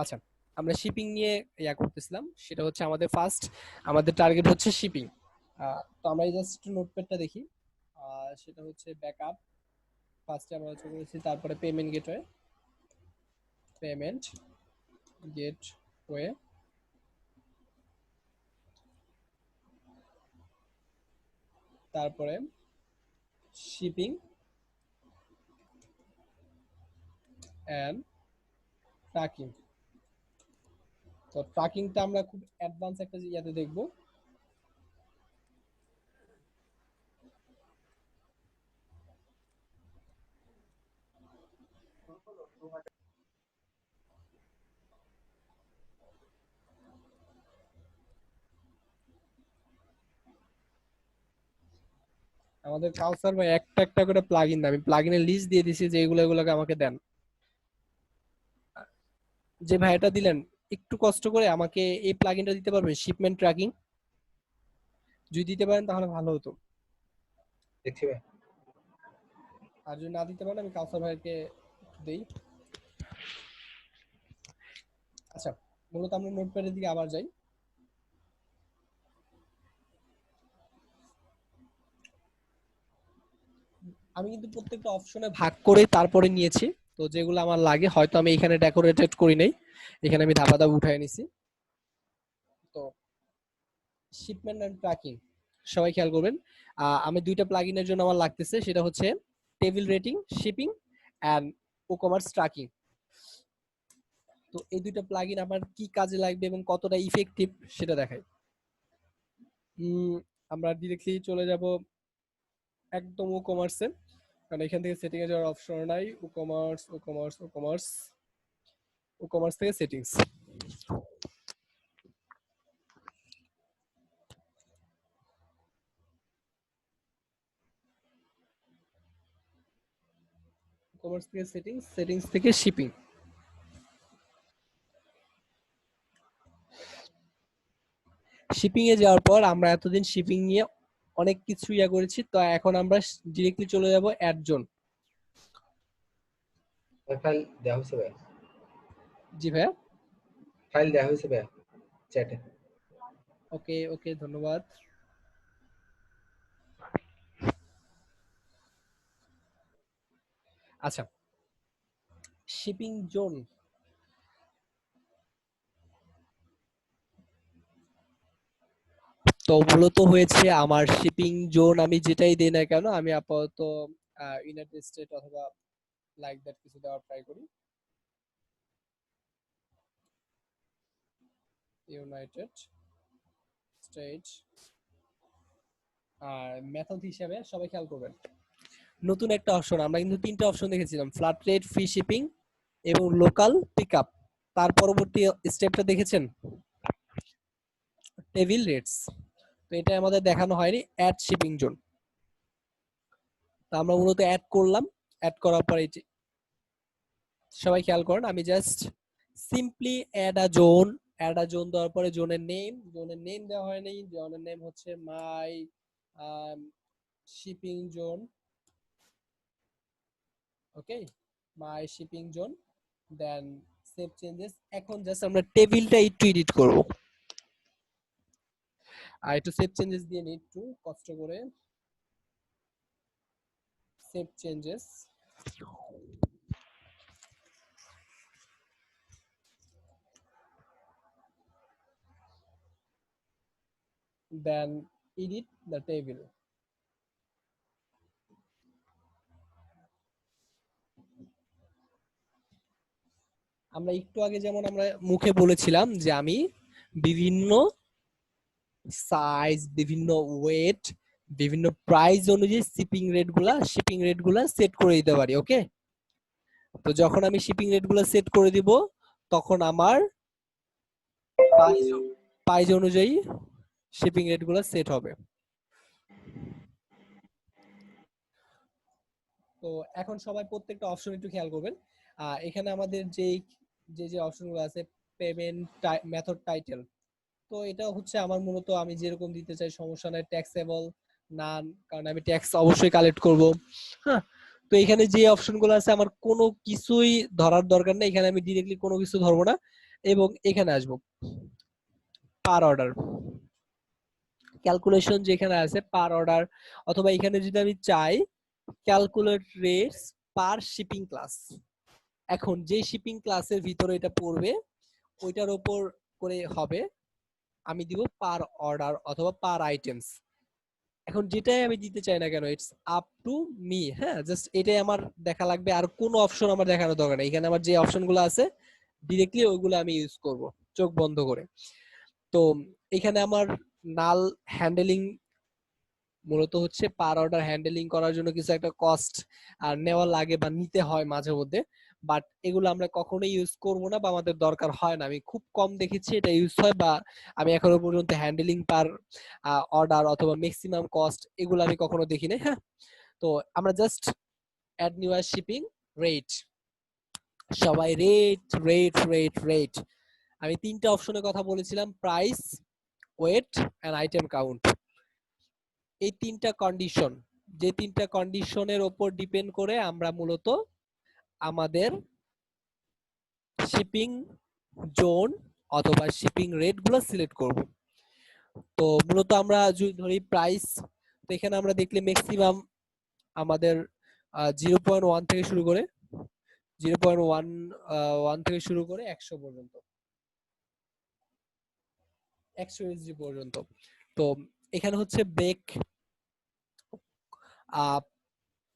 আচ্ছা, আমরা শিপিং নিয়ে করতেছিলাম, সেটা হচ্ছে আমাদের ফার্স্ট, আমাদের টার্গেট হচ্ছে শিপিং। তো আমরা জাস্ট একটু নোটপ্যাডটা দেখি। সেটা হচ্ছে ব্যাকআপ, ফার্স্টে আমরা আলোচনা করেছি, তারপরে পেমেন্ট গেটওয়ে, পেমেন্ট গেটওয়ে, তারপরে শিপিং অ্যান্ড ট্র্যাকিং। তো ট্র্যাকিংটা আমরা খুব অ্যাডভান্স একটা ইয়াতে দেখবো। আমাদের কাউসার ভাই একটা একটা করে প্লাগইন, আমি প্লাগইনের লিস্ট দিয়ে দিছি যে এগুলো এগুলোকে আমাকে দেন। যে ভাই এটা দিলেন, একটু কষ্ট করে আমাকে এই প্লাগইনটা দিতে পারবেন, শিপমেন্ট ট্র্যাকিং? যদি দিতে পারেন তাহলে ভালো হতো। দেখছি ভাই। আর যদি না দিতে পারেন আমি কাউসার ভাইকে দেই। আচ্ছা, মূলত আমরা নোটপ্যাডের দিকে আবার যাই। আমি কিন্তু প্রত্যেকটা অপশনে ভাগ করে তারপরে নিয়েছি। তো যেগুলো আমার লাগে, হয়তো আমি এখানে ডেকোরেটেড করি নাই, এখানে আমি ধাপা ধাপ উঠাই নিছি। তো শিপমেন্ট এন্ড ট্র্যাকিং সবাই খেয়াল করবেন। আমি দুইটা প্লাগইনের জন্য আমার লাগতেছে, সেটা হচ্ছে table rating shipping and e-commerce tracking. তো এই দুইটা প্লাগইন আমার কি কাজে লাগবে এবং কতটা ইফেক্টিভ সেটা দেখাই। আমরা ডিরেক্টলি চলে যাব একদম ই কমার্সে, কারণ এখান থেকে সেটিং এ যাওয়ার অপশন নাই। E commerce, e commerce, e commerce, e commerce থেকে সেটিংস। ই কমার্স থেকে সেটিংস, সেটিংস থেকে শিপিং। শিপিং এ যাওয়ার পর আমরা এতদিন শিপিং নিয়ে অনেক কিছু করেছি, তো এখন আমরা ডিরেক্টলি চলে যাব অ্যাড জোন। ফাইল দেওয়া হয়েছে ভাই। জি ভাইয়া। ফাইল দেওয়া হয়েছে ভাই চ্যাটে। ওকে ওকে, ধন্যবাদ। আচ্ছা, শিপিং জোন। তো মূলত হয়েছে আমার শিপিং জোন, আমি যেটাই দেই না কেন আমি আপাতত ইউনাইটেড স্টেট অথবা লাইক দ্যাট কিছু দেওয়ার ট্রাই করি। United state. আর মেথড হিসেবে সবাই খেয়াল করবেন, নতুন একটা অপশন, আমরা কিন্তু তিনটা অপশন দেখেছিলাম, ফ্ল্যাট রেট, ফ্রি শিপিং এবং লোকাল পিকআপ। তার পরবর্তী স্টেপটা দেখেছেন টেবিল রেটস। তো এটা আমাদের দেখানো হয়নি, অ্যাড শিপিং জোন। তো আমরা মূলত অ্যাড করলাম, অ্যাড করার পর এই সবাই খেয়াল করেন, আমি just simply add a zone, add a zone দেওয়ার পরে জোনের নেম দেওয়া হয়নি, জোনের নেম হচ্ছে my shipping zone. Okay, my shipping zone, then save changes. এখন জাস্ট আমরা টেবিলটা একটু এডিট করব, আর একটু সেভ চেঞ্জেস দিয়ে নিই, একটু কষ্ট করে save changes. Then edit the table. আমরা একটু আগে যেমন আমরা মুখে বলেছিলাম যে আমি বিভিন্ন সাইজ, বিভিন্ন ওয়েট, বিভিন্ন প্রাইস অনুযায়ী শিপিং রেট গুলা সেট করে দিতে পারি। ওকে, তো যখন আমি শিপিং রেট গুলা সেট করে দিব, তখন আমার প্রাইস অনুযায়ী শিপিং রেট গুলা সেট হবে। তো এখন সবাই প্রত্যেকটা অপশন একটু খেয়াল করবেন। এখানে আমাদের যে অপশনগুলো আছে, পেমেন্ট মেথড টাইটেল, তো এটা হচ্ছে আমার মূলত আমি যেরকম দিতে চাই সমস্যা নাই, ট্যাক্সেবল নান, কারণ আমি ট্যাক্স অবশ্যই কালেক্ট করব। হ্যাঁ, তো এখানে যে অপশনগুলো আছে আমার কোনো কিছুই ধরার দরকার নেই, এখানে আমি ডিরেক্টলি কোনো কিছু ধরবো না। এবং এখানে আসবো পার অর্ডার ক্যালকুলেশন, যেখানে আছে পার অর্ডার, অথবা এখানে যদি আমি চাই ক্যালকুলেট রেটস পার শিপিং ক্লাস, এখন যে শিপিং ক্লাসের ভিতরে এটা পড়বে ওইটার উপর করে হবে, আমি দিব পার অর্ডার অথবা পার আইটেমস। এখন যেটাই আমি দিতে চাই না কেন, ইটস আপ টু মি, হ্যাঁ, জাস্ট এটাই আমার দেখা লাগবে, আর কোনো অপশন আমার দেখানোর দরকার নেই। এখানে আমার যে অপশনগুলো আছে ডিরেক্টলি ওইগুলো আমি ইউজ করব চোখ বন্ধ করে। তো এখানে আমার নাল হ্যান্ডেলিং মূলত হচ্ছে পার অর্ডার হ্যান্ডেলিং করার জন্য কিছু একটা কস্ট আর নেওয়া লাগে বা নিতে হয় মাঝে মধ্যে, বাট এগুলো আমরা কখনোই ইউজ করব না বা আমাদের দরকার হয় না। আমি খুব কম দেখেছি এটা ইউজ হয়, বা আমি এখনো পর্যন্ত হ্যান্ডেলিং পার অর্ডার অথবা ম্যাক্সিমাম কস্ট এগুলো আমি কখনো দেখি নাই। হ্যাঁ, তো আমরা জাস্ট অ্যাড নিউ আর শিপিং রেট, সবাই রেট রেট রেট রেট। আমি তিনটা অপশনের কথা বলেছিলাম, price, weight and item count. এই তিনটা কন্ডিশন, যে তিনটা কন্ডিশনের উপর ডিপেন্ড করে আমরা মূলত আমাদের শিপিং জোন অথবা শিপিং রেট গুলো সিলেক্ট করব। তো মূলত আমরা যদি ধরি প্রাইস, তো এখানে আমরা দেখলে ম্যাক্সিমাম আমাদের 0.1 থেকে শুরু করে 0.1 থেকে শুরু করে 100 পর্যন্ত, 100 ইউএসডি পর্যন্ত। তো এখানে হচ্ছে ব্রেক,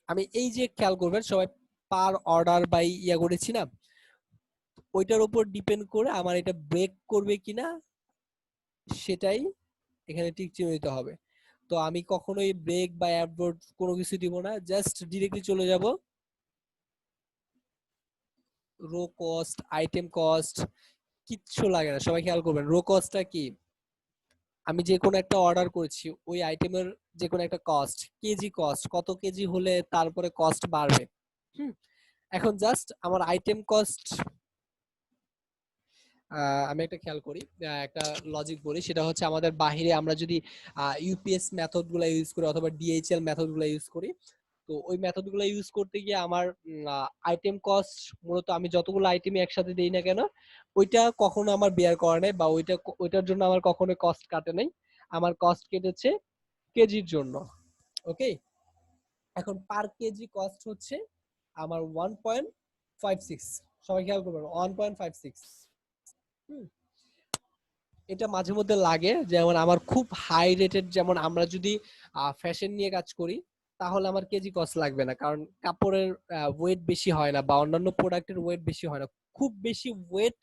আমি এই যে খেয়াল করবেন সবাই পার অর্ডার বাই ইয়া করেছি না, ওইটার উপর ডিপেন্ড করে আমার এটা ব্রেক করবে কিনা সেটাই এখানে টিক চিহ্ন দিতে হবে। তো আমি কখনোই ব্রেক বা অ্যাবর্ট কোনো কিছু দিব না, জাস্ট ডিরেক্টলি চলে যাব রো কস্ট, আইটেম কস্ট, কিচ্ছু লাগে না। সবাই খেয়াল করবেন রো কস্টটা কি, আমি যে কোনো একটা অর্ডার করেছি ওই আইটেমের যে কোনো একটা কস্ট, কেজি কস্ট, কত কেজি হলে তারপরে কস্ট বাড়বে। হুম, এখন জাস্ট আমার আইটেম কস্ট, আমি একটা খেয়াল করি, একটা লজিক বলি, সেটা হচ্ছে আমাদের বাহিরে আমরা যদি ইউপিএস মেথড গুলা ইউজ করি অথবা ডিএইচএল মেথড গুলা ইউজ করি, তো ওই মেথড গুলা ইউজ করতে গিয়ে আমার আইটেম কস্ট মূলত আমি যতগুলো আইটেম একসাথে দেই না কেন ওইটা কখনো আমার বেয়ার করা নাই, বা ওইটার জন্য আমার কখনো কস্ট কাটে নাই, আমার কস্ট কেটেছে কেজির জন্য। ওকে, এখন পার কেজি কস্ট হচ্ছে আমার 1.56, সবাই খেয়াল করবেন 1.56। হুম, এটা মাঝে মধ্যে লাগে, যেমন আমার খুব হাই রেটেড, যেমন আমরা যদি ফ্যাশন নিয়ে কাজ করি তাহলে আমার কেজি কস্ট লাগবে না, কারণ কাপড়ের ওয়েট বেশি হয় না বা অন্যান্য প্রোডাক্টের ওয়েট বেশি হয় না। খুব বেশি ওয়েট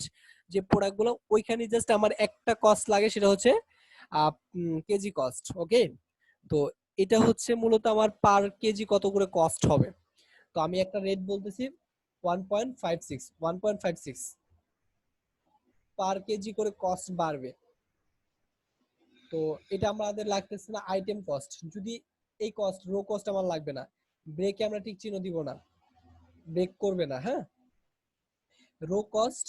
যে প্রোডাক্ট গুলো ওইখানে জাস্ট আমার একটা কস্ট লাগে, সেটা হচ্ছে কেজি কস্ট। ওকে, তো এটা হচ্ছে মূলত আমার পার কেজি কত করে কস্ট হবে। তো আমি একটা রেট বলতেছি 1.56, 1.56 পার কেজি করে কস্ট বাড়বে। তো এটা আমাদের লাগতেছে না আইটেম কস্ট, যদি এই কস্ট রো কস্ট আমার লাগবে না, ব্রেকে আমরা ঠিক চিহ্ন দিব না, ব্রেক করবে না। হ্যাঁ, রো কস্ট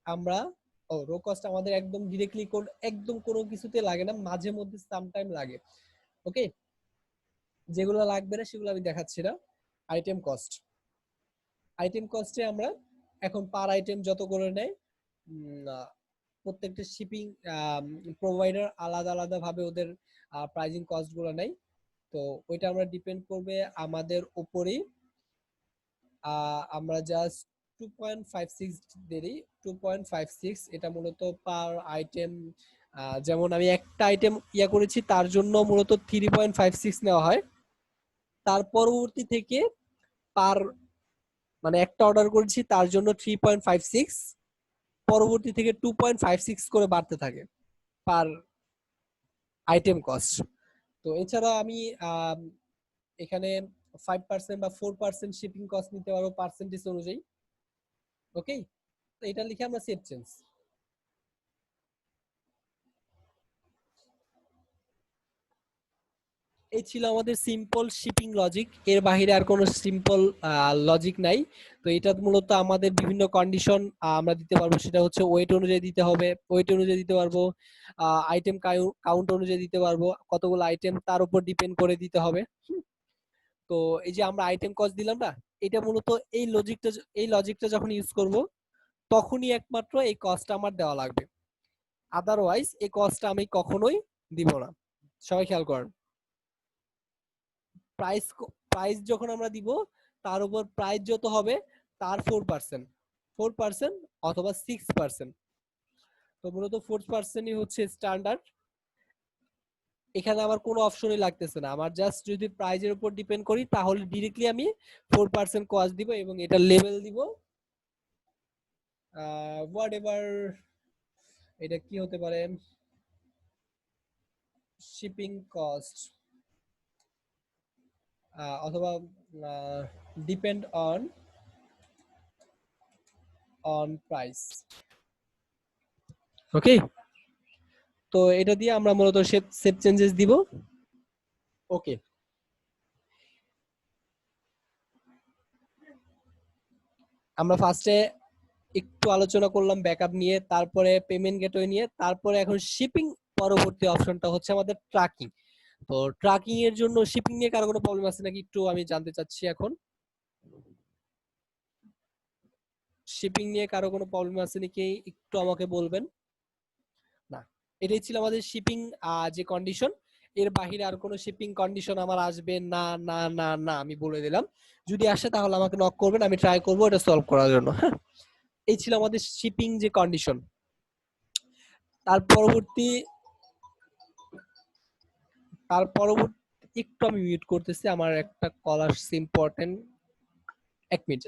আমরা, ও রো কস্ট আমাদের একদম ডিরেক্টলি একদম কোনো কিছুতে লাগে না, মাঝে মধ্যে সামটাইম লাগে। ওকে, যেগুলো লাগবে না সেগুলো আমি দেখাচ্ছি না। আইটেম কস্ট, আইটেম কস্টে আমরা এখন পার আইটেম যত করে নেয়, প্রত্যেকটা শিপিং প্রোভাইডার আলাদা আলাদা ভাবে ওদের প্রাইজিং কস্ট গুলো নেয়। তো ওইটা আমরা ডিপেন্ড করবে আমাদের উপরেই। আমরা জাস্ট 2.56 দেরি, 2.56 এটা মূলত পার আইটেম, যেমন আমি একটা আইটেম ইয়া করেছি তার জন্য মূলত 3.56 নেওয়া হয়। তার পরবর্তী থেকে পার, মানে একটা অর্ডার করেছি তার জন্য 3.56, পরবর্তী থেকে 2.56 করে বাড়তে থাকে পার আইটেম কস্ট। তো এছাড়া আমি এখানে 5% বা 4% শিপিং কস্ট নিতে পারবো পার্সেন্টেজ অনুযায়ী। ওকে, তো এটা লিখে আমরা সেভ চেঞ্জ। এই ছিল আমাদের সিম্পল শিপিং লজিক, এর বাইরে আর কোনো সিম্পল লজিক নাই। তো এটা মূলত আমাদের বিভিন্ন কন্ডিশন আমরা দিতে পারবো, সেটা হচ্ছে ওয়েট অনুযায়ী দিতে হবে, ওয়েট অনুযায়ী দিতে পারবো, আইটেম কাউন্ট অনুযায়ী দিতে পারবো, কতগুলো আইটেম তার উপর ডিপেন্ড করে দিতে হবে। তো এই যে আমরা আইটেম কস্ট দিলাম না, এটা মূলত এই লজিকটা যখন ইউজ করব তখনই একমাত্র এই কস্টটা আমার দেওয়া লাগবে, আদারওয়াইজ এই কস্টটা আমি কখনোই দিব না। সবাই খেয়াল করেন, প্রাইস প্রাইস যখন আমরা দিব তার উপর প্রাইস যত হবে তার 4%, 4% অথবা 6%। তো মূলত 4%ই হচ্ছে স্ট্যান্ডার্ড। এখানে আমার কোনো অপশনই লাগতেছে না, আমার জাস্ট যদি প্রাইজের উপর ডিপেন্ড করি তাহলে ডিরেক্টলি আমি 4% কস্ট দিব এবং এটা লেভেল দিব হোয়াট এভার, এটা কি হতে পারে, শিপিং কস্ট অথবা ডিপেন্ড অন প্রাইস। ওকে, তো এটা দিয়ে আমরা মূলত সেভ চেঞ্জেস দিব। ওকে, আমরা ফার্স্টে একটু আলোচনা করলাম ব্যাকআপ নিয়ে, তারপরে পেমেন্ট গেটওয়ে নিয়ে, তারপরে এখন শিপিং পরবর্তী অপশনটা হচ্ছে আমাদের ট্র্যাকিং। তো ট্র্যাকিং এর জন্য শিপিং নিয়ে কারো কোনো প্রবলেম আছে নাকি একটু আমি জানতে চাচ্ছি এখন। শিপিং নিয়ে কারো কোনো প্রবলেম আছে নাকি একটু আমাকে বলবেন। না, এটাই ছিল আমাদের শিপিং যে কন্ডিশন, এর বাহিরে আর কোনো শিপিং কন্ডিশন আমার আসবে না না না না, আমি বলে দিলাম। যদি আসে তাহলে আমাকে নক করবেন, আমি ট্রাই করবো এটা সলভ করার জন্য। হ্যাঁ, এই ছিল আমাদের শিপিং যে কন্ডিশন। তার পরবর্তী তার পরবর্তী একটু আমি মিউট করতেছি, আমার একটা কল আসছে ইম্পর্টেন্ট, 1 মিনিট।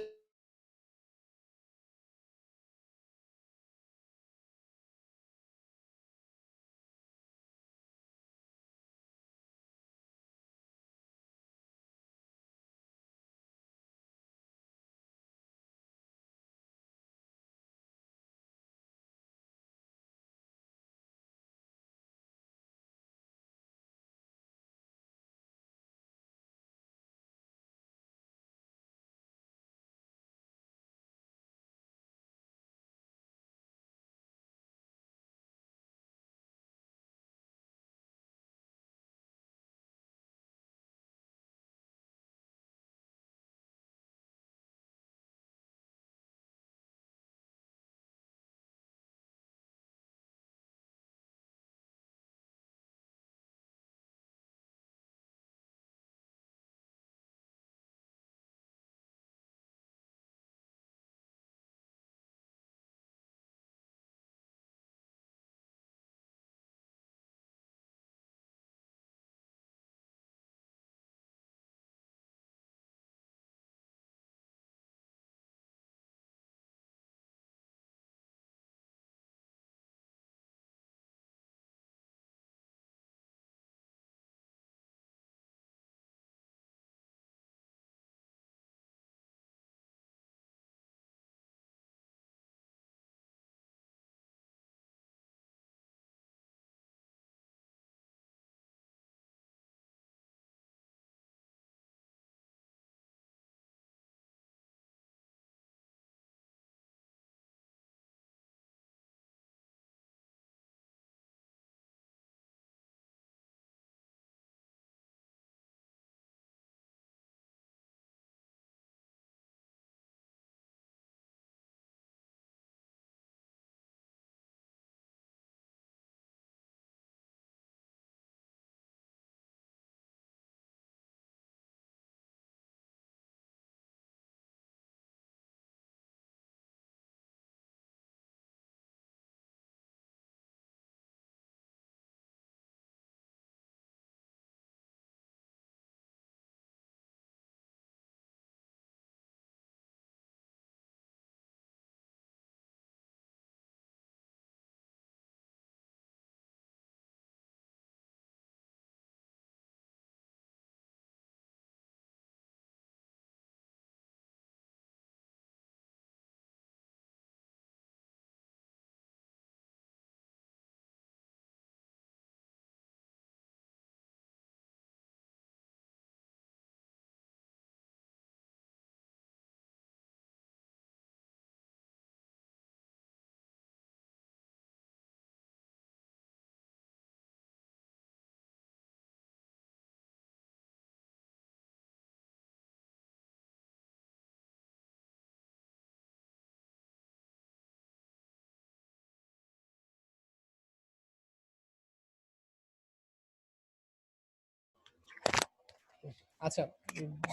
আচ্ছা,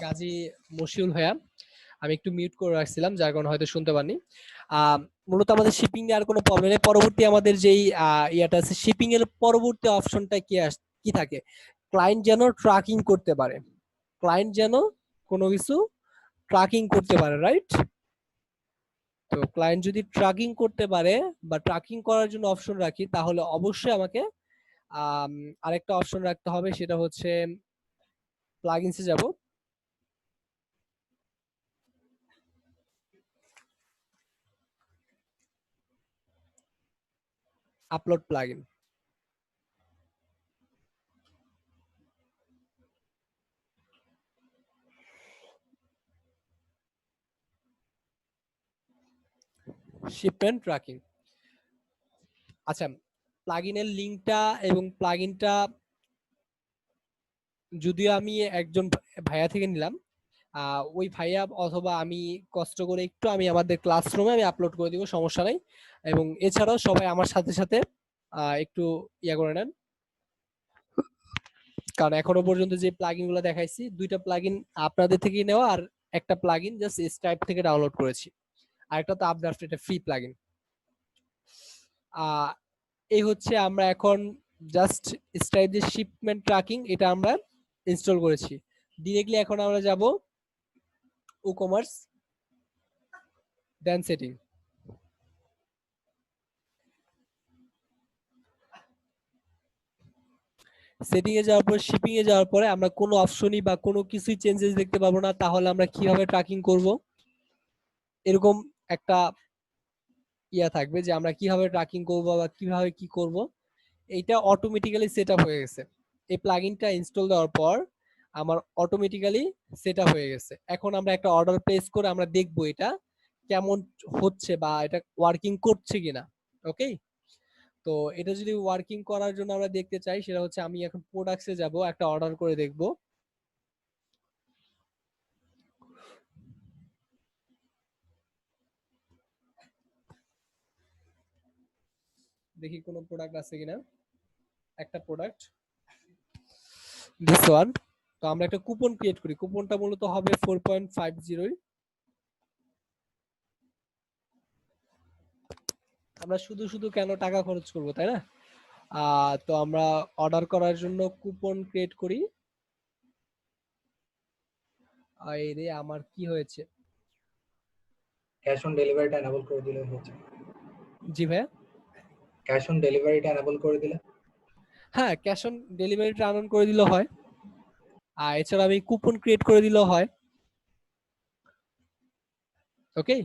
গাজী মশিউল ভাইয়া, আমি একটু মিউট করে রাখছিলাম যার কারণে হয়তো শুনতে পাননি। মূলত আমাদের শিপিং এর আর কোনো প্রবলেম নেই। পরবর্তী আমাদের যেই ইয়াটা আছে, শিপিং এর পরবর্তী অপশনটা কি থাকে, ক্লায়েন্ট যেন ট্র্যাকিং করতে পারে, ক্লায়েন্ট যেন কোনো কিছু ট্র্যাকিং করতে পারে, রাইট? তো ক্লায়েন্ট যদি ট্র্যাকিং করতে পারে বা ট্র্যাকিং করার জন্য অপশন রাখি, তাহলে অবশ্যই আমাকে আম, আরেকটা অপশন রাখতে হবে, সেটা হচ্ছে প্লাগইনসে যাব। Upload plugin. Shipment tracking. আচ্ছা, প্লাগইনের লিংকটা এবং প্লাগইনটা যদিও আমি একজন ভাইয়া থেকে নিলাম, ওই ভাইয়া অথবা আমি কষ্ট করে একটু আমি আমাদের ক্লাসরুমে আমি আপলোড করে দিব, সমস্যা নাই। এবং এছাড়াও সবাই আমার সাথে সাথে একটু ইয়া করে নেন, কারণ এখনো পর্যন্ত যে প্লাগইন গুলো দেখাইছি, দুইটা প্লাগইন আপনাদের থেকেই নেওয়া, আর একটা প্লাগইন জাস্ট স্ট্রাইপ থেকে ডাউনলোড করেছি, আর একটা তো আপড্রাফট, এটা ফ্রি প্লাগইন। এই হচ্ছে আমরা এখন জাস্ট স্ট্রাইপ যে শিপমেন্ট ট্র্যাকিং এটা আমরা ইনস্টল করেছি। ডিরেক্টলি এখন আমরা যাব ই-কমার্স, দেন সেটিং। সেটিং এ যাওয়ার পর, শিপিং এ যাওয়ার পরে আমরা কোনো অপশনই বা কোনো কিছুই চেঞ্জেস দেখতে পাবো না, তাহলে আমরা কিভাবে ট্র্যাকিং করব, এরকম একটা ইয়া থাকবে যে আমরা কিভাবে ট্র্যাকিং করব বা কিভাবে কি করব। এইটা অটোমেটিক্যালি সেট আপ হয়ে গেছে। এই প্লাগইনটা ইনস্টল দেওয়ার পর আমার অটোমেটিক্যালি সেট আপ হয়ে গেছে। এখন আমরা একটা অর্ডার প্লেস করে আমরা দেখবো এটা কেমন হচ্ছে বা এটা ওয়ার্কিং করছে কিনা। ওকে, তো এটা যদি ওয়ার্কিং করার জন্য আমরা দেখতে চাই, সেটা হচ্ছে আমি এখন প্রোডাক্টসে যাব, একটা অর্ডার করে দেখব। দেখি কোনো প্রোডাক্ট আছে কিনা। একটা প্রোডাক্ট, দিস ওয়ান। তো আমরা একটা কুপন ক্রিয়েট করি, কুপনটা মূলত হবে 4.50। আমরা শুধু শুধু কেন টাকা খরচ করব, তাই না? তো আমরা অর্ডার করার জন্য কুপন ক্রিয়েট করি। রে আমার কি হয়েছে? ক্যাশ অন ডেলিভারিটা এনাবল করে দিলে হচ্ছে। জি ভাইয়া। ক্যাশ অন ডেলিভারিটা এনাবল করে দিলে। হ্যাঁ, ক্যাশ অন ডেলিভারিটা অন করে দিলেও হয়, আর এছাড়া আমি কুপন ক্রিয়েট করে দিলেও হয়। ওকে,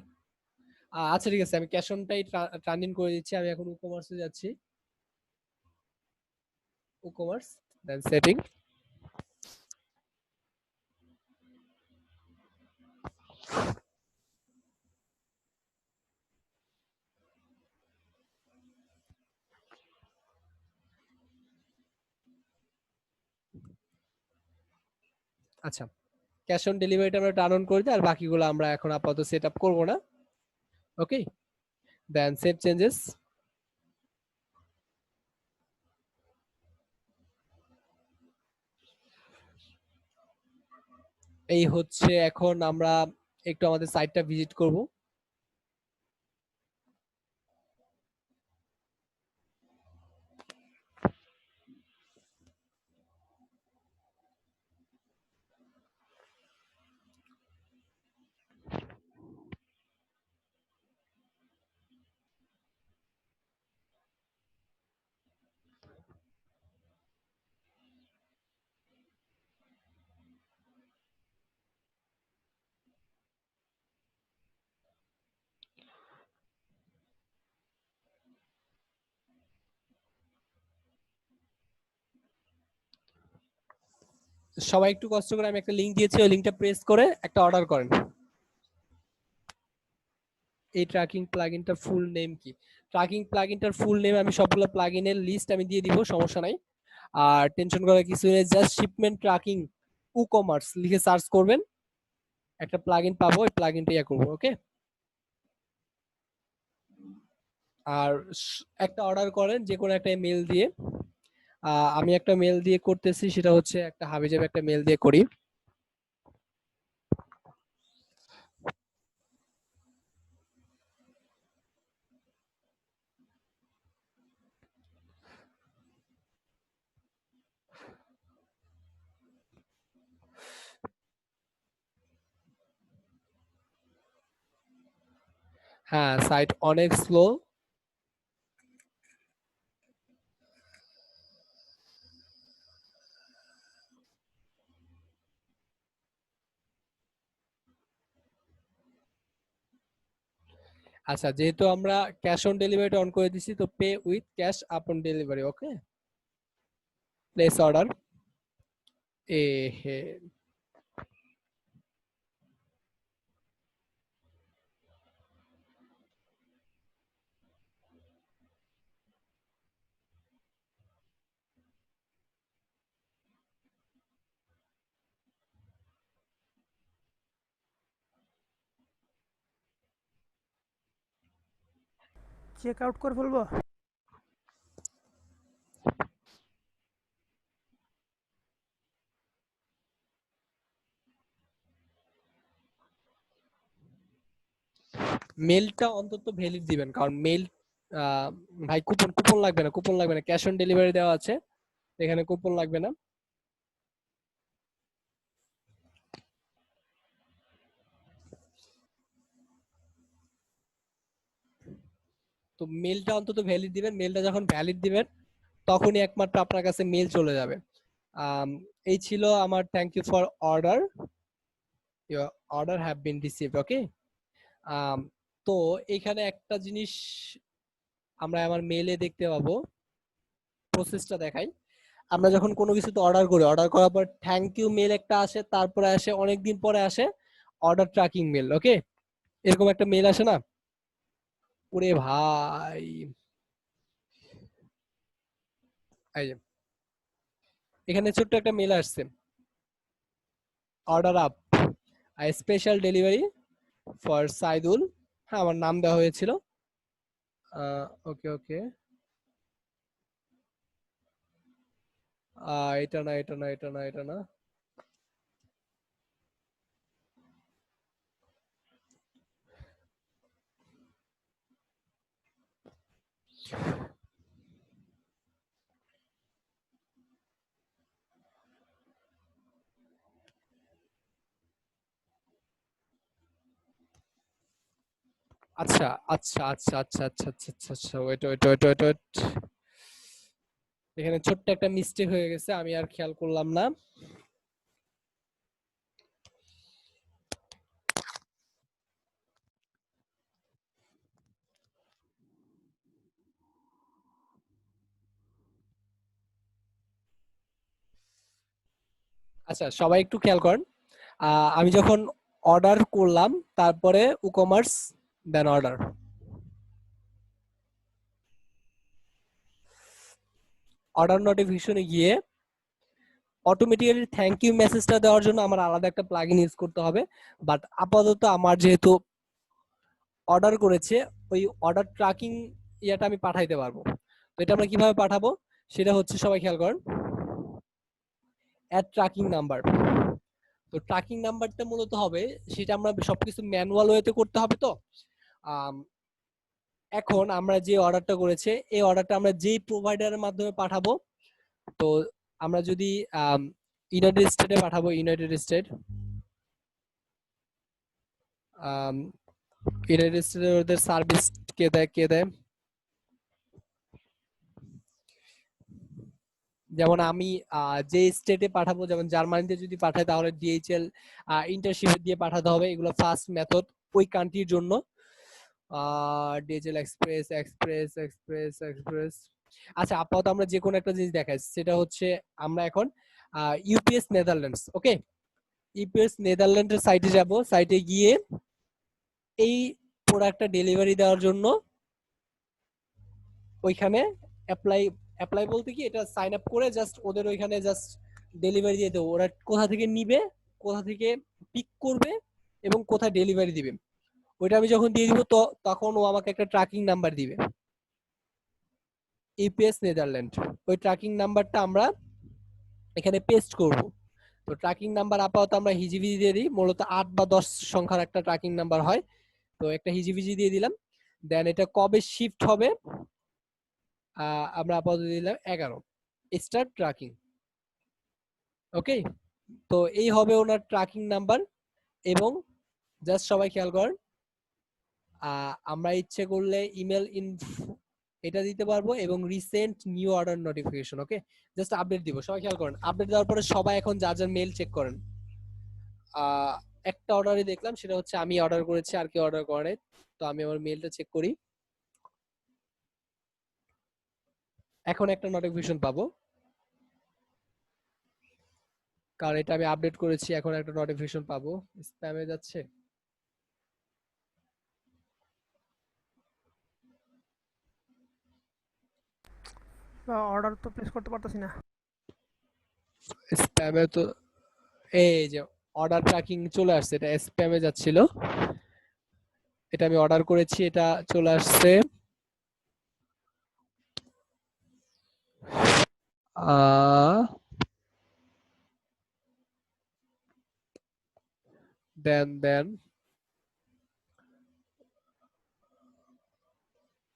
আচ্ছা ঠিক আছে, আমি ক্যাশ অনটাই টার্ন ইন করে দিচ্ছি। আমি এখন ই-কমার্সে যাচ্ছি, ই-কমার্স, দেন সেটিং। আচ্ছা, ক্যাশ অন ডেলিভারিটা আমরা টার্ন অন করে দিই, আর বাকিগুলো আমরা এখন আপাতত সেট আপ করবো না। ওকে, দেন সেভ চেঞ্জেস। এই হচ্ছে, এখন আমরা একটু আমাদের সাইটটা ভিজিট করব। সবাই একটু কষ্ট করে, আমি একটা লিংক দিয়েছি, ওই লিংকটা প্রেস করে একটা অর্ডার করেন। এই ট্র্যাকিং প্লাগইনটার ফুল নেম কি? ট্র্যাকিং প্লাগইনটার ফুল নেম আমি সবগুলো প্লাগইনের লিস্ট আমি দিয়ে দিব, সমস্যা নাই। আর টেনশন করার কিছু নেই, জাস্ট শিপমেন্ট ট্র্যাকিং ই-কমার্স লিখে সার্চ করবেন, একটা প্লাগইন পাবো, ওই প্লাগইনটা ইয়া করবো। ওকে, আর একটা অর্ডার করেন যে কোনো একটা মেল দিয়ে। আমি একটা মেল দিয়ে করতেছি, সেটা হচ্ছে একটা হাবিজাবি একটা মেল দিয়ে করি। হ্যাঁ, সাইট অনেক স্লো। আচ্ছা, যেহেতু আমরা ক্যাশ অন ডেলিভারি অন করে দিছি, তো পে উইথ ক্যাশ আপন ডেলিভারি। ওকে, প্লেস অর্ডার। এ হে, চেক আউট করে ফেলবো। মেলটা অন্তত ভ্যালিড দিবেন, কারণ মেল ভাই কুপন কুপন লাগবে না, কুপন লাগবে না, ক্যাশ অন ডেলিভারি দেওয়া আছে, এখানে কুপন লাগবে না। তো মেলটা অন্তত ভ্যালিড দিবেন, মেলটা যখন ভ্যালিড দিবেন তখনই একমাত্র আপনার কাছে মেল চলে যাবে। এই ছিল আমার thank you for order, your order have been received. Okay, তো এখানে একটা জিনিস আমরা আমার মেলে দেখতে পাবো, প্রসেসটা দেখাই। আমরা যখন কোনো কিছুতে অর্ডার করি, অর্ডার করার পর থ্যাংক ইউ মেল একটা আসে, তারপরে আসে অনেকদিন পরে আসে অর্ডার ট্র্যাকিং মেল। ওকে, এরকম একটা মেল আসে না? ওরে ভাই, এই যে এখানে ছোট্ট একটা মেল আসছে, order up, special delivery for Saidul. হ্যাঁ, আমার নাম দেওয়া হয়েছিল। ওকে ওকে, এটা না, এটা না, এটা না, এটা না। আচ্ছা আচ্ছা আচ্ছা আচ্ছা আচ্ছা আচ্ছা আচ্ছা আচ্ছা, wait wait wait wait wait, এখানে ছোট্ট একটা মিস্টেক হয়ে গেছে, আমি আর খেয়াল করলাম না। আচ্ছা, সবাই একটু খেয়াল করেন। আমি যখন অর্ডার করলাম, তারপরে উকমার্স, দেন অর্ডার, অর্ডার নোটিফিকেশনে গিয়ে অটোমেটিক্যালি থ্যাংক ইউ মেসেজটা দেওয়ার জন্য আমার আলাদা একটা প্লাগইন ইউজ করতে হবে। বাট আপাতত আমার যেহেতু অর্ডার করেছে, ওই অর্ডার ট্র্যাকিং ইয়াটা আমি পাঠাইতে পারবো। তো এটা আমরা কিভাবে পাঠাবো, সেটা হচ্ছে, সবাই খেয়াল করেন, অ্যাড ট্র্যাকিং নাম্বার। তো ট্র্যাকিং নাম্বারটা মূলত হবে, সেটা আমরা সবকিছু ম্যানুয়াল ওয়েতে করতে হবে। তো আম, এখন আমরা যে অর্ডারটা করেছে, এই অর্ডারটা আমরা যেই প্রোভাইডারের মাধ্যমে পাঠাবো, তো আমরা যদি ইউনাইটেড স্টেটে পাঠাবো, ইউনাইটেড স্টেট, ইউনাইটেড স্টেটের ওদের সার্ভিস কে দেয়, কে দেয়, যেমন আমি যে স্টেটে পাঠাবো, যেমন জার্মানিতে যদি পাঠাই তাহলে ডিএইচএল ইন্টারশিপ দিয়ে পাঠাতে হবে, এগুলো ফার্স্ট মেথড ওই কান্ট্রির জন্য। DHL express express express express. আচ্ছা, আপাতত আমরা যে কোনো একটা জিনিস দেখাই, সেটা হচ্ছে আমরা এখন ইউপিএস নেদারল্যান্ডস। ওকে, ইউপিএস নেদারল্যান্ডের সাইটে যাব, সাইটে গিয়ে এই প্রোডাক্টটা ডেলিভারি দেওয়ার জন্য ওইখানে অ্যাপ্লাই, অ্যাপ্লাই বলতে কি, এটা সাইন আপ করে জাস্ট ওদের ওইখানে জাস্ট ডেলিভারি দিয়ে দেবো। ওরা কোথা থেকে নিবে, কোথা থেকে পিক করবে এবং কোথায় ডেলিভারি দিবে, ওইটা আমি যখন দিয়ে দিব, তো তখন ও আমাকে একটা ট্র্যাকিং নাম্বার দিবে, ইউপিএস নেদারল্যান্ড। ওই ট্র্যাকিং নাম্বারটা আমরা এখানে পেস্ট করব। তো ট্র্যাকিং নাম্বার আপাতত আমরা হিজিবিজি দিয়ে দিই, মূলত 8 বা 10 সংখ্যার একটা ট্র্যাকিং নাম্বার হয়, তো একটা হিজিবিজি দিয়ে দিলাম। দেন এটা কবে শিফট হবে, আমরা আপাতত দিলাম 11, স্টার্ট ট্র্যাকিং। ওকে, তো এই হবে ওনার ট্র্যাকিং নাম্বার। এবং জাস্ট সবাই খেয়াল করেন, আমরা ইচ্ছে করলে ইমেল এটা দিতে পারবো এবং রিসেন্ট নিউ অর্ডার নোটিফিকেশন। ওকে, জাস্ট আপডেট দিব। সবাই খেয়াল করেন, আপডেট দেওয়ার পরে সবাই এখন যার যার মেল চেক করেন। একটা অর্ডারই দেখলাম, সেটা হচ্ছে আমি অর্ডার করেছি, আর কি অর্ডার করে। তো আমি আমার মেলটা চেক করি, এখন একটা নোটিফিকেশন পাবো কারণ এটা আমি আপডেট করেছি। এখন একটা নোটিফিকেশন পাবো, স্প্যামে যাচ্ছে। অর্ডার তো প্লেস করতে পারতেছি না। স্প্যামে তো এই যে অর্ডার ট্র্যাকিং চলে আসছে, এটা স্প্যামে যাচ্ছিল। এটা আমি অর্ডার করেছি, এটা চলে আসছে। দেন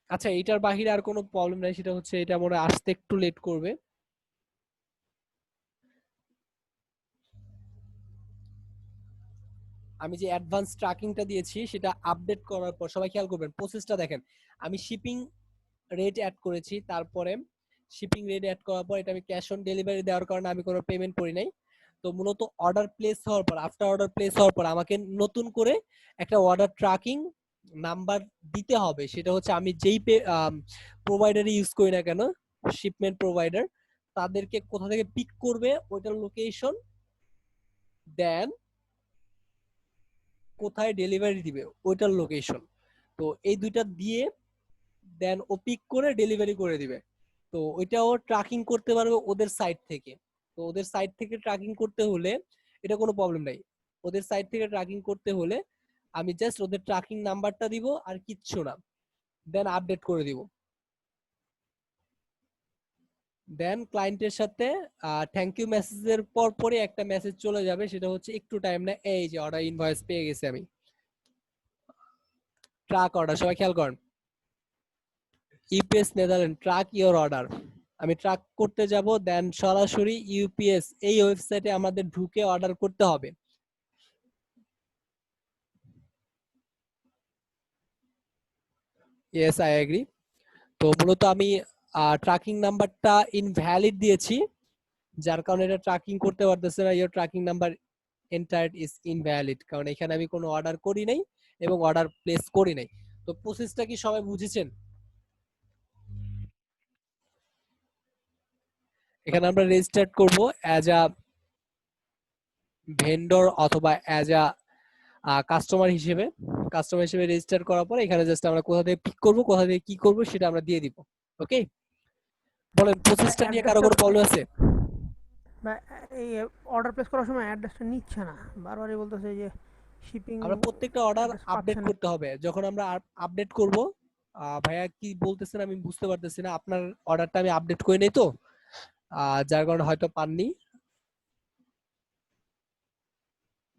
আচ্ছা, এটার বাহিরে আর কোনো প্রবলেম নাই, সেটা হচ্ছে এটা মনে হয় আসতে একটু লেট করবে। আমি যে অ্যাডভান্স ট্র্যাকিংটা দিয়েছি সেটা আপডেট করার পর সবাই খেয়াল করবেন, প্রসেসটা দেখেন। আমি শিপিং রেট অ্যাড করেছি, তারপরে শিপিং রেট অ্যাড করার পর এটা আমি ক্যাশ অন ডেলিভারি দেওয়ার কারণে আমি কোনো পেমেন্ট করি নাই। তো মূলত অর্ডার প্লেস হওয়ার পর, আফটার অর্ডার প্লেস হওয়ার পর আমাকে নতুন করে একটা অর্ডার ট্র্যাকিং নাম্বার দিতে হবে। সেটা হচ্ছে আমি যেই প্রোভাইডারই ইউজ করি না কেন, শিপমেন্ট প্রোভাইডার, তাদেরকে কোথা থেকে পিক করবে ওইটার লোকেশন, দেন কোথায় ডেলিভারি দিবে ওইটার লোকেশন। তো এই দুইটা দিয়ে দেন ও পিক করে ডেলিভারি করে দিবে। তো ওইটাও ট্র্যাকিং করতে পারবে ওদের সাইট থেকে। তো ওদের সাইট থেকে ট্র্যাকিং করতে হলে এটা কোনো প্রবলেম নাই। ওদের সাইট থেকে ট্র্যাকিং করতে হলে আমি জাস্ট ওদের ট্র্যাকিং নাম্বারটা দিব আর কিচ্ছু না, দেন আপডেট করে দিব। দেন ক্লায়েন্টের সাথে থ্যাংক ইউ মেসেজের পর পরে একটা মেসেজ চলে যাবে, সেটা হচ্ছে একটু টাইম না, এই যে অর্ডার ইনভয়েস পেয়ে গেছি আমি। ট্রাক অর্ডার, সবাই খেয়াল করেন, UPS Netherland, truck your order. আমি ট্রাক করতে যাব, দেন সরাসরি ইউপিএস এই ওয়েবসাইটে আমাদের ঢুকে অর্ডার করতে হবে। Yes, I agree. তো মূলত আমি ট্র্যাকিং নাম্বারটা ইনভ্যালিড দিয়েছি, যার কারণে এটা ট্র্যাকিং করতে পারতেছে না। Your tracking number entered is invalid, কারণ এখানে আমি কোনো অর্ডার করি নাই এবং অর্ডার প্লেস করি নাই। তো প্রসেসটা কি সবাই বুঝেছেন? এখানে আমরা রেজিস্টার করব অ্যাজ আ ভেন্ডর অথবা অ্যাজ আ কাস্টমার হিসেবে রেজিস্টার করার পরে এখানে জাস্ট আমরা কোথা থেকে পিক করব, কোথা থেকে কি করব সেটা আমরা দিয়ে দিব। ওকে, বলেন প্রসেসটা নিয়ে কারো অ্যাড্রেসটা কোনো প্রবলেম আছে? এই অর্ডার প্লেস করার সময় অ্যাড্রেসটা নিচ্ছে না, বারবারই বলতেছে যে শিপিং আমরা প্রত্যেকটা অর্ডার অ্যাড্রেস আপডেট পাচ্ছে না। করতে হবে। যখন আমরা আপডেট করব, ভাইয়া কি বলতেছেন আমি বুঝতে পারতেছি না, আপনার অর্ডারটা আমি আপডেট করে নেই তো, যার কারণে হয়তো পাননি।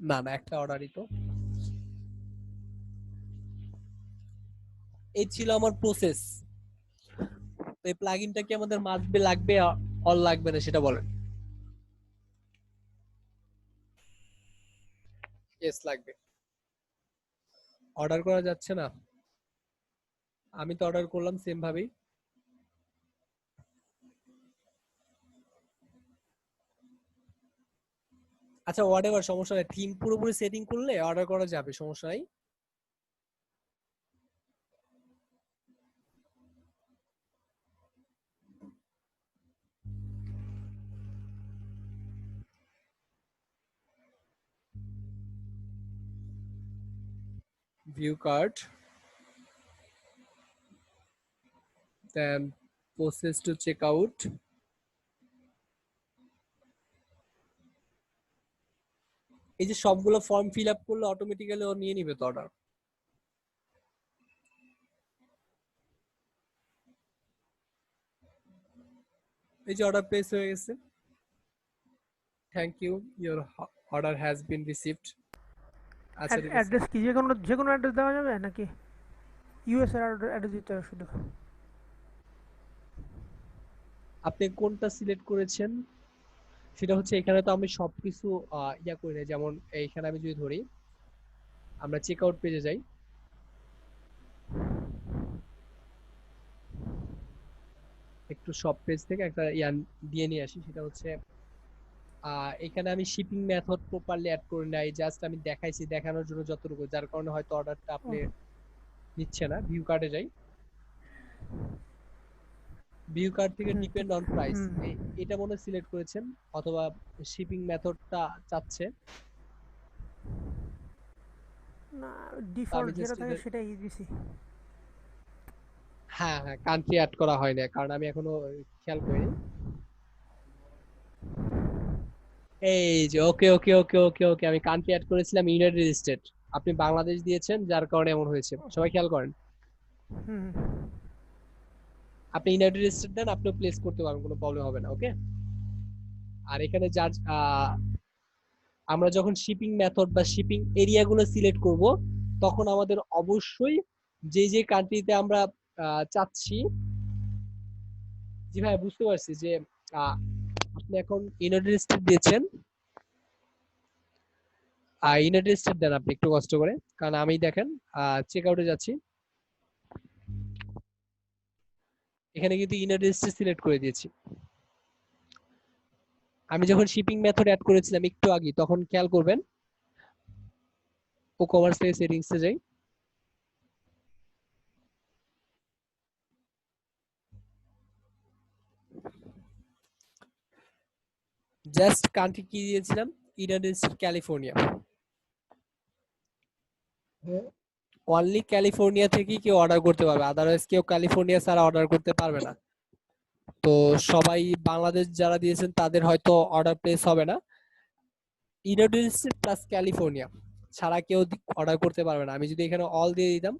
না না, একটা অর্ডারই তো। এই ছিল আমার প্রসেস। এই প্লাগইনটা কি আমাদের মাস্ট বি লাগবে অল লাগবে না সেটা বলেন। ইয়েস, লাগবে। অর্ডার করা যাচ্ছে না? আমি তো অর্ডার করলাম সেম ভাবেই। আচ্ছা, হোয়াটএভার, সমস্যা নাই, থিম পুরোপুরি সেটিং করলে অর্ডার করা যাবে, সমস্যা নাই। View cart, then proceed to checkout. এই যে সবগুলো ফর্ম ফিল আপ করলে অটোমেটিক্যালি ও নিয়ে নিবে তো অর্ডার। এই যে অর্ডার প্লেস হয়ে গেছে, thank you, your order has been received. আচ্ছা ঠিক আছে। অ্যাড্রেস কি যে কোনো অ্যাড্রেস দেওয়া যাবে নাকি ইউএস এর অ্যাড্রেস দিতে হবে শুধু? আপনি কোনটা সিলেক্ট করেছেন সেটা হচ্ছে, এখানে তো আমি সবকিছু ইয়া করি না। যেমন এইখানে আমি যদি ধরি, আমরা চেক আউট পেজে যাই, একটু শপ পেজ থেকে একটা ইয়ান দিয়ে নিয়ে আসি, সেটা হচ্ছে এখানে আমি শিপিং মেথড প্রপারলি অ্যাড করে নাই, জাস্ট আমি দেখাইছি দেখানোর জন্য যতটুকু, যার কারণে হয়তো অর্ডারটা ও আপনি নিচ্ছে না। ভিউ কার্ডে যাই, ভিউ কার্ড থেকে হুম ডিপেন্ড অন প্রাইস, হুম এটা মনে সিলেক্ট করেছেন, অথবা শিপিং মেথডটা চাচ্ছে। না, তো আমি ডিফল্ট যেটা জাস্ট থাকে সেটাই দিছি। হ্যাঁ হ্যাঁ, কান্ট্রি অ্যাড করা হয় না, কারণ আমি এখনো খেয়াল করিনি। এই যে ওকে ওকে ওকে ওকে ওকে, আমি কান্ট্রি অ্যাড করেছিলাম ইউনাইটেড স্টেট, আপনি বাংলাদেশ দিয়েছেন, যার কারণে এমন হয়েছে। সবাই খেয়াল করেন, হুম আপনি ইউনাইটেড স্টেট দেন, আপনিও প্লেস করতে পারবেন, কোনো প্রবলেম হবে না। ওকে। আর এখানে যার আমরা যখন শিপিং মেথড বা শিপিং এরিয়া গুলো সিলেক্ট করব, তখন আমাদের অবশ্যই যে যে কান্ট্রিতে আমরা চাচ্ছি, জি ভাই বুঝতে পারছি যে আহ, আপনি এখন ইউনাইটেড স্টেট দিয়েছেন, ইউনাইটেড স্টেট দেন আপনি একটু কষ্ট করে, কারণ আমি দেখেন চেক আউটে যাচ্ছি, এখানে কিন্তু ইউনাইটেড স্টেট সিলেক্ট করে দিয়েছি। আমি যখন শিপিং মেথড অ্যাড করেছিলাম একটু আগে, তখন খেয়াল করবেন, ও কমার্স থেকে সেটিংসে যাই, জাস্ট কান্ট্রি কি দিয়েছিলাম, United state California, only California থেকেই কেউ অর্ডার করতে পারবে, আদারওয়াইজ কেউ ক্যালিফোর্নিয়া ছাড়া অর্ডার করতে পারবে না। তো সবাই বাংলাদেশ যারা দিয়েছেন তাদের হয়তো অর্ডার প্লেস হবে না, ইউনাইটেড স্টেট প্লাস ক্যালিফোর্নিয়া ছাড়া কেউ অর্ডার করতে পারবে না। আমি যদি এখানে অল দিয়ে দিতাম,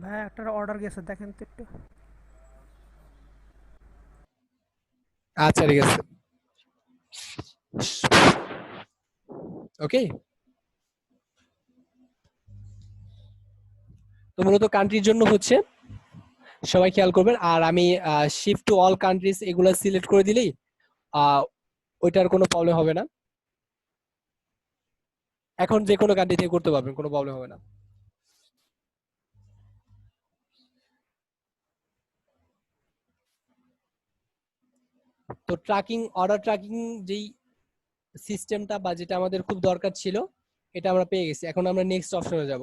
ভাই একটা অর্ডার গেছে দেখেন তো একটু। আচ্ছা ঠিক আছে, ওকে। তো মূলত কান্ট্রির জন্য হচ্ছে, সবাই খেয়াল করবেন। আর আমি শিফট টু অল কান্ট্রিজ এগুলা সিলেক্ট করে দিলেই আহ, ওইটার কোনো প্রবলেম হবে না, এখন যে কোনো কান্ট্রি থেকে করতে পারবেন, কোনো প্রবলেম হবে না। তো ট্র্যাকিং, অর্ডার ট্র্যাকিং যেই সিস্টেমটা বা যেটা আমাদের খুব দরকার ছিল, এটা আমরা পেয়ে গেছি। এখন আমরা নেক্সট অপশনে যাব,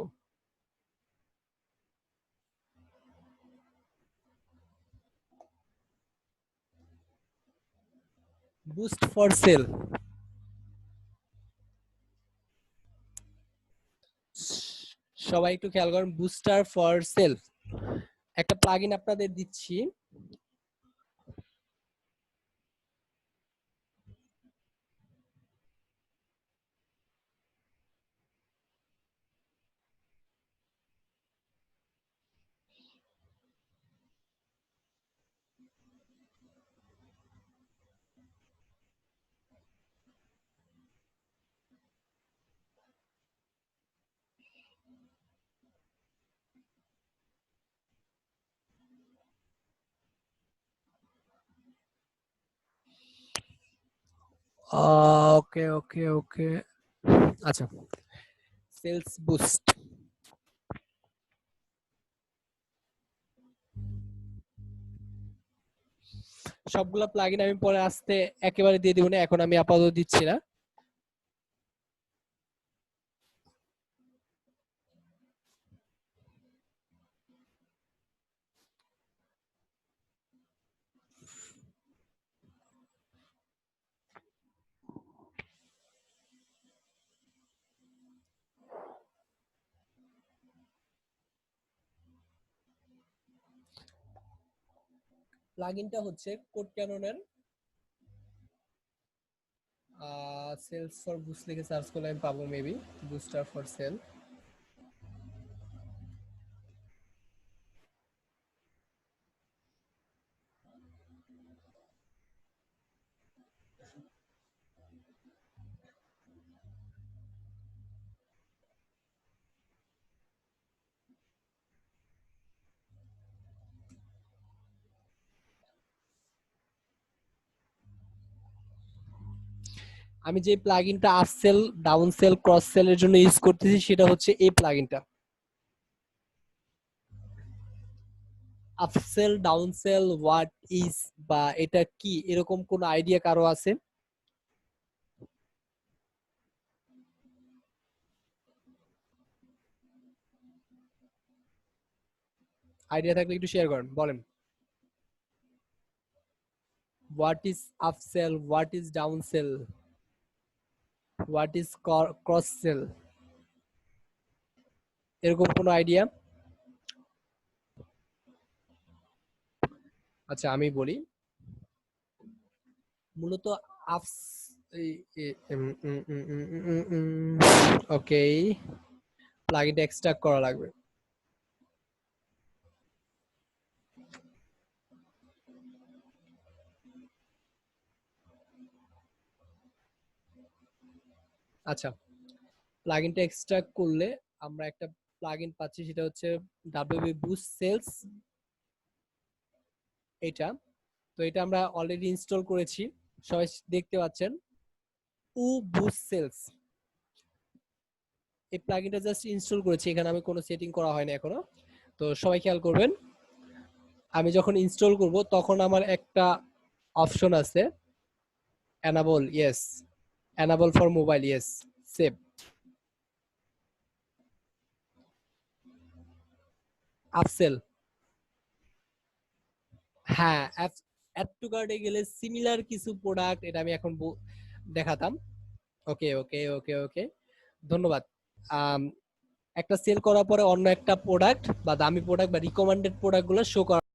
বুস্ট ফর সেল। সবাই একটু খেয়াল করেন, বুস্টার ফর সেল একটা প্লাগইন আপনাদের দিচ্ছি। ওকে ওকে ওকে, আচ্ছা, সেলস বুস্ট। সবগুলা প্লাগইন আমি পরে আসতে একেবারে দিয়ে দিব না, এখন আমি আপাতত দিচ্ছি না। প্লাগইনটা হচ্ছে কোড ক্যাননের সেলস ফর বুস্ট লিখে সার্চ করলে আমি পাবো মেবি বুস্টার ফর সেল। আমি যে প্লাগইনটা আপ সেল, ডাউন সেল, ক্রস সেলের জন্য ইউজ করতেছি সেটা হচ্ছে এই প্লাগইনটা। Upsell, down sell, what is বা এটা কি, এরকম কোন আইডিয়া কারো আছে? আইডিয়া থাকলে একটু শেয়ার করেন, বলেন। What is up sell, what is down sell, what is cross sell, এরকম কোনো আইডিয়া? আচ্ছা আমি বলি, মূলত আপস ওকে, প্লাগইনটা এক্সট্রাক্ট করা লাগবে। আচ্ছা, প্লাগইনটা এক্সট্রাক্ট করলে আমরা একটা প্লাগইন পাচ্ছি, সেটা হচ্ছে ডাব্লিউপি বুস্ট সেলস, এটা। তো এটা আমরা অলরেডি ইনস্টল করেছি, সবাই দেখতে পাচ্ছেন উ বুস্ট সেলস। এই প্লাগইনটা জাস্ট ইনস্টল করেছি, এখানে আমি কোনো সেটিং করা হয়নি এখনো। তো সবাই খেয়াল করবেন, আমি যখন ইনস্টল করব তখন আমার একটা অপশন আছে enable, yes, enable for mobile, yes, save. Upsell, হ্যাঁ, অ্যাড টু কার্টে গেলে সিমিলার কিছু প্রোডাক্ট, এটা আমি এখন দেখাতাম। ওকে ওকে ওকে ওকে, ধন্যবাদ। আম, একটা সেল করার পরে অন্য একটা প্রোডাক্ট বা দামি প্রোডাক্ট বা রিকমেন্ডেড প্রোডাক্ট গুলো শো করা